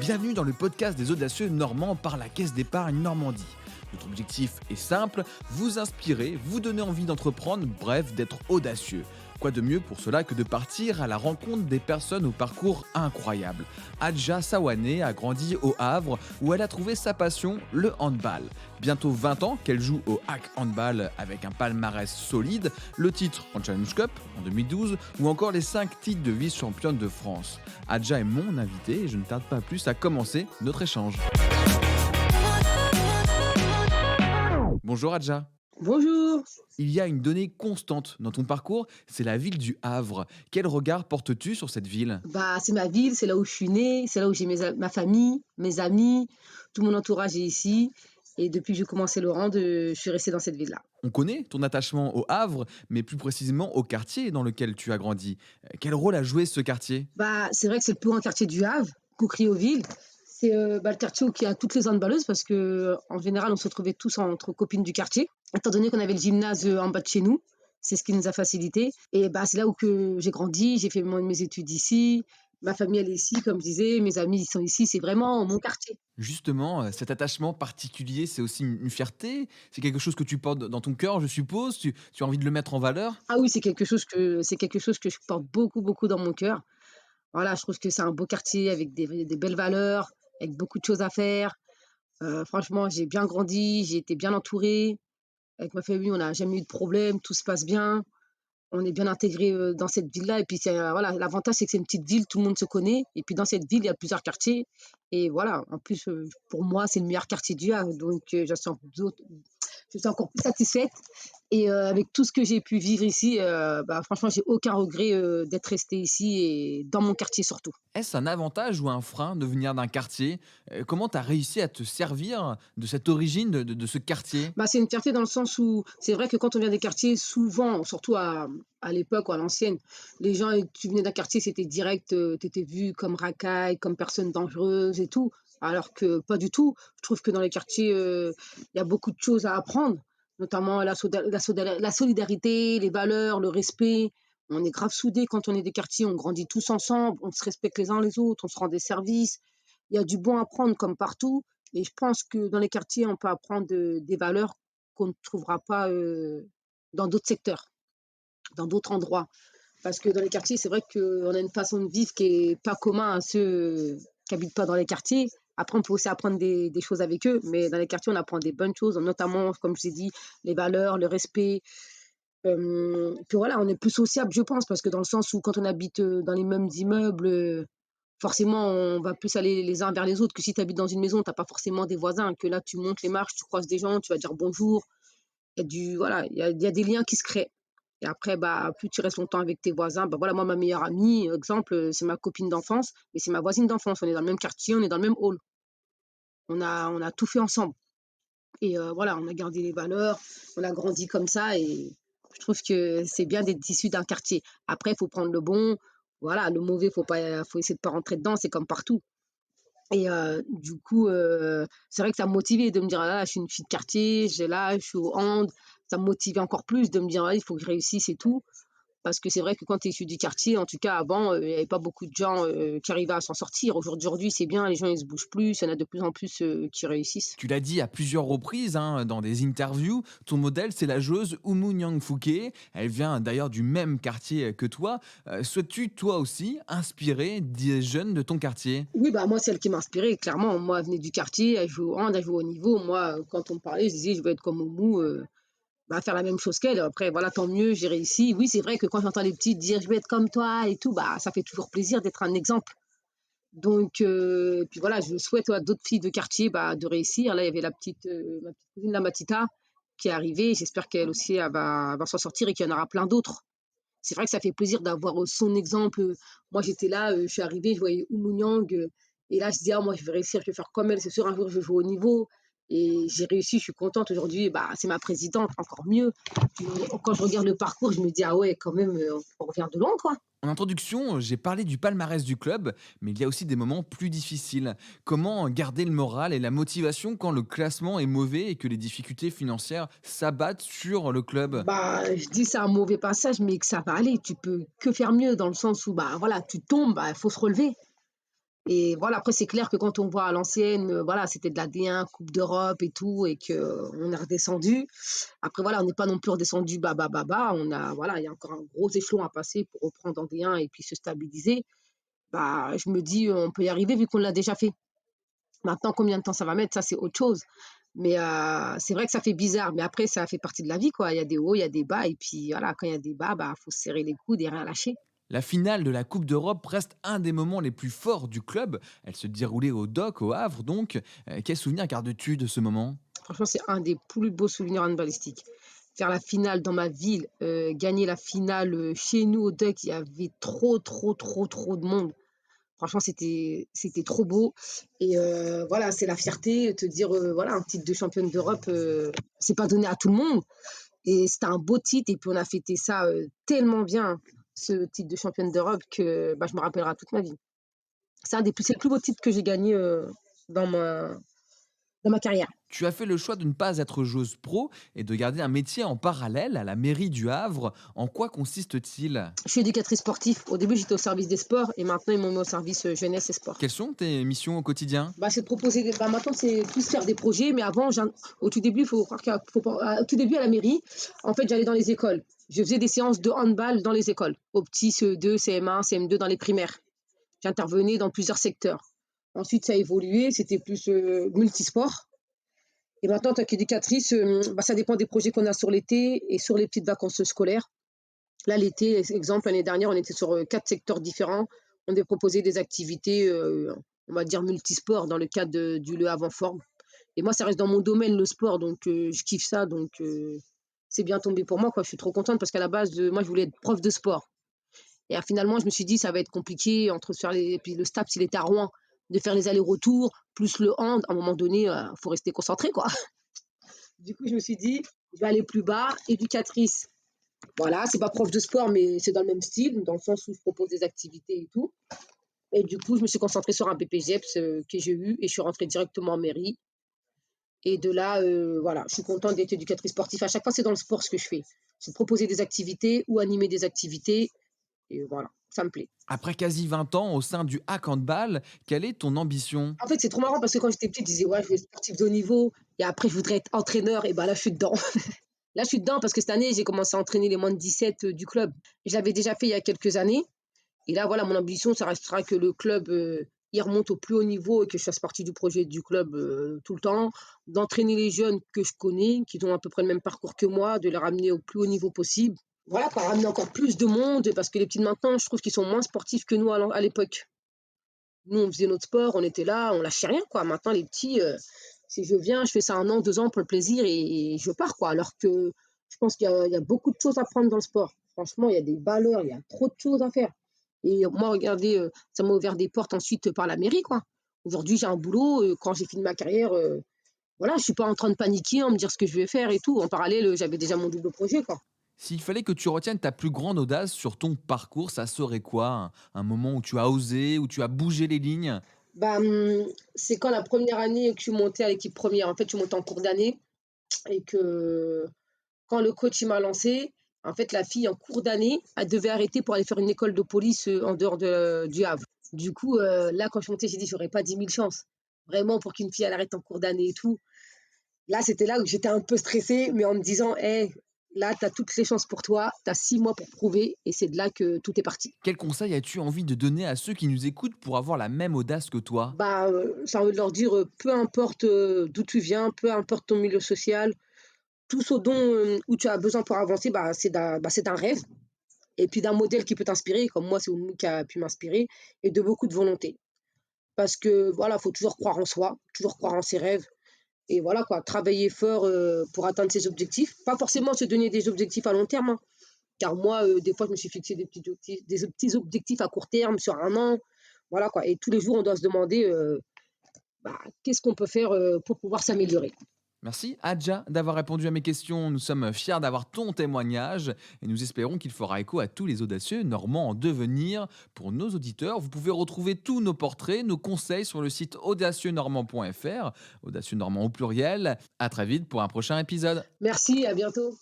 Bienvenue dans le podcast des audacieux normands par la Caisse d'épargne Normandie. Notre objectif est simple, vous inspirer, vous donner envie d'entreprendre, bref, d'être audacieux. Quoi de mieux pour cela que de partir à la rencontre des personnes au parcours incroyable. Adja Sawane a grandi au Havre où elle a trouvé sa passion, le handball. Bientôt 20 ans qu'elle joue au Hack Handball avec un palmarès solide, le titre en Challenge Cup en 2012 ou encore les 5 titres de vice-championne de France. Adja est mon invité et je ne tarde pas plus à commencer notre échange. Bonjour Adja. Bonjour. Il y a une donnée constante dans ton parcours, c'est la ville du Havre. Quel regard portes-tu sur cette ville? C'est ma ville, c'est là où je suis née, c'est là où j'ai ma famille, mes amis, tout mon entourage est ici. Et depuis que j'ai commencé le rang, je suis restée dans cette ville-là. On connaît ton attachement au Havre, mais plus précisément au quartier dans lequel tu as grandi. Quel rôle a joué ce quartier? C'est vrai que c'est le plus grand quartier du Havre, Coucriauville. C'est le quartier où il y a toutes les handballeuses parce que en général, on se retrouvait tous entre copines du quartier. Étant donné qu'on avait le gymnase en bas de chez nous, c'est ce qui nous a facilité. Et c'est là où que j'ai grandi, j'ai fait mes études ici. Ma famille, elle est ici, comme je disais, mes amis, ils sont ici. C'est vraiment mon quartier. Justement, cet attachement particulier, c'est aussi une fierté? C'est quelque chose que tu portes dans ton cœur, je suppose? Tu as envie de le mettre en valeur? Ah oui, c'est quelque chose que je porte beaucoup, beaucoup dans mon cœur. Voilà, je trouve que c'est un beau quartier avec des belles valeurs, avec beaucoup de choses à faire. Franchement, j'ai bien grandi, j'ai été bien entourée. Avec ma famille, on n'a jamais eu de problème, tout se passe bien. On est bien intégré dans cette ville-là. Et puis, voilà, l'avantage, c'est que c'est une petite ville, tout le monde se connaît. Et puis, dans cette ville, il y a plusieurs quartiers. Et voilà, en plus, pour moi, c'est le meilleur quartier du Havre. Donc, je suis encore plus satisfaite. Et avec tout ce que j'ai pu vivre ici, franchement, j'ai aucun regret d'être restée ici et dans mon quartier surtout. Est-ce un avantage ou un frein de venir d'un quartier? Comment tu as réussi à te servir de cette origine de ce quartier? C'est une fierté dans le sens où c'est vrai que quand on vient des quartiers, souvent, surtout à l'époque ou à l'ancienne, les gens, tu venais d'un quartier, c'était direct, tu étais vu comme racaille, comme personne dangereuse et tout. Alors que pas du tout. Je trouve que dans les quartiers, il y a beaucoup de choses à apprendre, notamment la solidarité, les valeurs, le respect. On est grave soudés quand on est des quartiers, on grandit tous ensemble, on se respecte les uns les autres, on se rend des services. Il y a du bon à prendre comme partout. Et je pense que dans les quartiers, on peut apprendre des valeurs qu'on ne trouvera pas dans d'autres secteurs, dans d'autres endroits. Parce que dans les quartiers, c'est vrai qu'on a une façon de vivre qui est pas commun à ceux qui habitent pas dans les quartiers. Après, on peut aussi apprendre des choses avec eux, mais dans les quartiers, on apprend des bonnes choses, notamment, comme je t'ai dit, les valeurs, le respect. Puis voilà, on est plus sociable, je pense, parce que dans le sens où quand on habite dans les mêmes immeubles, forcément, on va plus aller les uns vers les autres que si tu habites dans une maison, tu as pas forcément des voisins, que là, tu montes les marches, tu croises des gens, tu vas dire bonjour. Voilà, il y a des liens qui se créent. Et après, plus tu restes longtemps avec tes voisins, voilà, moi, ma meilleure amie, exemple, c'est ma copine d'enfance, mais c'est ma voisine d'enfance. On est dans le même quartier, on est dans le même hall. On a tout fait ensemble. Et voilà, on a gardé les valeurs, on a grandi comme ça et je trouve que c'est bien d'être issu d'un quartier. Après, il faut prendre le bon, voilà, le mauvais, faut essayer de pas rentrer dedans, c'est comme partout. Et du coup, c'est vrai que ça me motivait de me dire: «Ah là, je suis une fille de quartier, j'ai là, je suis au hand». Ça me motivait encore plus de me dire: «Ah, il faut que je réussisse et tout». Parce que c'est vrai que quand tu es issu du quartier, en tout cas avant, il y avait pas beaucoup de gens, qui arrivaient à s'en sortir. Aujourd'hui, c'est bien, les gens, ils se bougent plus, il y en a de plus en plus, qui réussissent. Tu l'as dit à plusieurs reprises hein, dans des interviews, ton modèle c'est la joueuse Oumou Nyang Phuké. Elle vient d'ailleurs du même quartier que toi. Souhaites-tu toi aussi inspirer des jeunes de ton quartier? Oui, moi, c'est elle qui m'a inspirée, clairement. Moi, elle venait du quartier, elle joue au hand, elle joue au haut niveau. Moi, quand on me parlait, je disais: «Je veux être comme Oumou, faire la même chose qu'elle». Après, voilà, tant mieux, j'ai réussi. Oui, c'est vrai que quand j'entends les petits dire: «Je veux être comme toi» et tout, ça fait toujours plaisir d'être un exemple. Donc puis voilà, je souhaite à d'autres filles de quartier, de réussir. Là, il y avait ma petite cousine, la Matita, qui est arrivée. J'espère qu'elle aussi, elle va s'en sortir et qu'il y en aura plein d'autres. C'est vrai que ça fait plaisir d'avoir, son exemple. Moi, j'étais là, je suis arrivée, je voyais Oumou Niang, et là, je dis: «Ah moi, je vais réussir, je vais faire comme elle, c'est sûr, un jour, je vais jouer au niveau» et j'ai réussi, je suis contente. Aujourd'hui, c'est ma présidente, encore mieux. Puis, quand je regarde le parcours, je me dis: «Ah ouais, quand même, on revient de loin, quoi». En introduction, j'ai parlé du palmarès du club, mais il y a aussi des moments plus difficiles. Comment garder le moral et la motivation quand le classement est mauvais et que les difficultés financières s'abattent sur le club? Je dis: «C'est un mauvais passage», mais que ça va aller. Tu peux que faire mieux dans le sens où, voilà, tu tombes, faut se relever. Et voilà, après c'est clair que quand on voit à l'ancienne, voilà, c'était de la D1, coupe d'Europe et tout et qu'on est redescendu. Après voilà, on n'est pas non plus redescendu bas, bas, bas, bas. On a voilà, il y a encore un gros échelon à passer pour reprendre en D1 et puis se stabiliser. Bah, je me dis, on peut y arriver vu qu'on l'a déjà fait. Maintenant combien de temps ça va mettre, ça c'est autre chose. Mais c'est vrai que ça fait bizarre, mais après ça fait partie de la vie quoi. Il y a des hauts, il y a des bas et puis voilà, quand il y a des bas, bah, faut se serrer les coudes et rien lâcher. La finale de la Coupe d'Europe reste un des moments les plus forts du club. Elle se déroulait au Dock, au Havre donc. Quel souvenir gardes-tu de ce moment? Franchement, c'est un des plus beaux souvenirs handballistiques. Faire la finale dans ma ville, gagner la finale, chez nous au Duck, il y avait trop, trop, trop, trop de monde. Franchement, c'était trop beau et voilà, c'est la fierté, te dire, voilà, un titre de championne d'Europe, c'est pas donné à tout le monde et c'était un beau titre et puis on a fêté ça, tellement bien, ce titre de championne d'Europe que, bah, je me rappellerai toute ma vie. C'est le plus beau titre que j'ai gagné, dans ma dans ma carrière. Tu as fait le choix de ne pas être joueuse pro et de garder un métier en parallèle à la mairie du Havre. En quoi consiste-t-il? Je suis éducatrice sportive. Au début, j'étais au service des sports et maintenant, ils m'ont mis au service, jeunesse et sport. Quelles sont tes missions au quotidien? Bah, c'est de proposer des bah, maintenant, c'est plus faire des projets, mais avant, au tout début, il faut croire qu'il y a faut pas au tout début, à la mairie, en fait, j'allais dans les écoles. Je faisais des séances de handball dans les écoles, aux petits CE2, CM1, CM2 dans les primaires. J'intervenais dans plusieurs secteurs. Ensuite, ça a évolué, c'était plus, multisport et maintenant, en tant qu'éducatrice, bah, ça dépend des projets qu'on a sur l'été et sur les petites vacances scolaires. Là, l'été, exemple, l'année dernière, on était sur 4 secteurs différents. On devait proposer des activités, on va dire multisports dans le cadre du Le Havre en forme. Et moi, ça reste dans mon domaine, le sport, donc je kiffe ça. Donc, c'est bien tombé pour moi, quoi. Je suis trop contente parce qu'à la base, moi, je voulais être prof de sport. Et finalement, je me suis dit, ça va être compliqué entre faire les. Et puis le STAPS, il était à Rouen, de faire les allers-retours, plus le hand. À un moment donné, il faut rester concentré, quoi. Du coup, je me suis dit, je vais aller plus bas, éducatrice. Voilà, c'est pas prof de sport, mais c'est dans le même style, dans le sens où je propose des activités et tout. Et du coup, je me suis concentrée sur un BPGEPS que j'ai eu et je suis rentrée directement en mairie. Et de là, voilà, je suis contente d'être éducatrice sportive. À chaque fois, c'est dans le sport ce que je fais. C'est de proposer des activités ou animer des activités. Et voilà, ça me plaît. Après quasi 20 ans au sein du Hack Handball, quelle est ton ambition? En fait, c'est trop marrant parce que quand j'étais petite, je disais, ouais, je vais être sportive de haut niveau. Et après, je voudrais être entraîneur. Et ben là, je suis dedans. Là, je suis dedans parce que cette année, j'ai commencé à entraîner les moins de 17 du club. Je l'avais déjà fait il y a quelques années. Et là, voilà, mon ambition, ça restera que le club, il remonte au plus haut niveau et que je fasse partie du projet du club, tout le temps. D'entraîner les jeunes que je connais, qui ont à peu près le même parcours que moi, de les ramener au plus haut niveau possible. Voilà quoi, ramener encore plus de monde parce que les petits de maintenant, je trouve qu'ils sont moins sportifs que nous à l'époque. Nous, on faisait notre sport, on était là, on lâchait rien quoi. Maintenant, les petits, si je viens, je fais ça 1 an, 2 ans pour le plaisir et je pars quoi. Alors que je pense qu'il y a beaucoup de choses à prendre dans le sport. Franchement, il y a des valeurs, il y a trop de choses à faire. Et moi, regardez, ça m'a ouvert des portes ensuite par la mairie, quoi. Aujourd'hui, j'ai un boulot, quand j'ai fini ma carrière, voilà, je suis pas en train de paniquer, en me dire ce que je vais faire et tout. En parallèle, j'avais déjà mon double projet, quoi. S'il fallait que tu retiennes ta plus grande audace sur ton parcours, ça serait quoi? Un moment où tu as osé, où tu as bougé les lignes? Bah, c'est quand la première année que je suis montée à l'équipe première. En fait, je suis montée en cours d'année et que quand le coach il m'a lancée, en fait, la fille en cours d'année, elle devait arrêter pour aller faire une école de police, en dehors du Havre. Du coup, là, quand je suis montée, j'ai dit: «J'aurais pas 10 000 chances». Vraiment pour qu'une fille elle arrête en cours d'année et tout. Là, c'était là où j'étais un peu stressée, mais en me disant: «Hey, là, tu as toutes les chances pour toi, tu as 6 mois pour prouver» et c'est de là que tout est parti. Quel conseil as-tu envie de donner à ceux qui nous écoutent pour avoir la même audace que toi? Bah, j'ai envie de leur dire, peu importe, d'où tu viens, peu importe ton milieu social, tout ce dont, où tu as besoin pour avancer, c'est d'un rêve et puis d'un modèle qui peut t'inspirer, comme moi, c'est Oumu qui a pu m'inspirer et de beaucoup de volonté. Parce que voilà, faut toujours croire en soi, toujours croire en ses rêves et voilà quoi, travailler fort, pour atteindre ses objectifs. Pas forcément se donner des objectifs à long terme, hein, car moi, des fois, je me suis fixé des petits objectifs à court terme sur 1 an, voilà quoi et tous les jours, on doit se demander, bah, qu'est-ce qu'on peut faire, pour pouvoir s'améliorer? Merci Adja d'avoir répondu à mes questions. Nous sommes fiers d'avoir ton témoignage et nous espérons qu'il fera écho à tous les audacieux normands en devenir. Pour nos auditeurs, vous pouvez retrouver tous nos portraits, nos conseils sur le site audacieuxnormand.fr, audacieux normand au pluriel. À très vite pour un prochain épisode. Merci, à bientôt.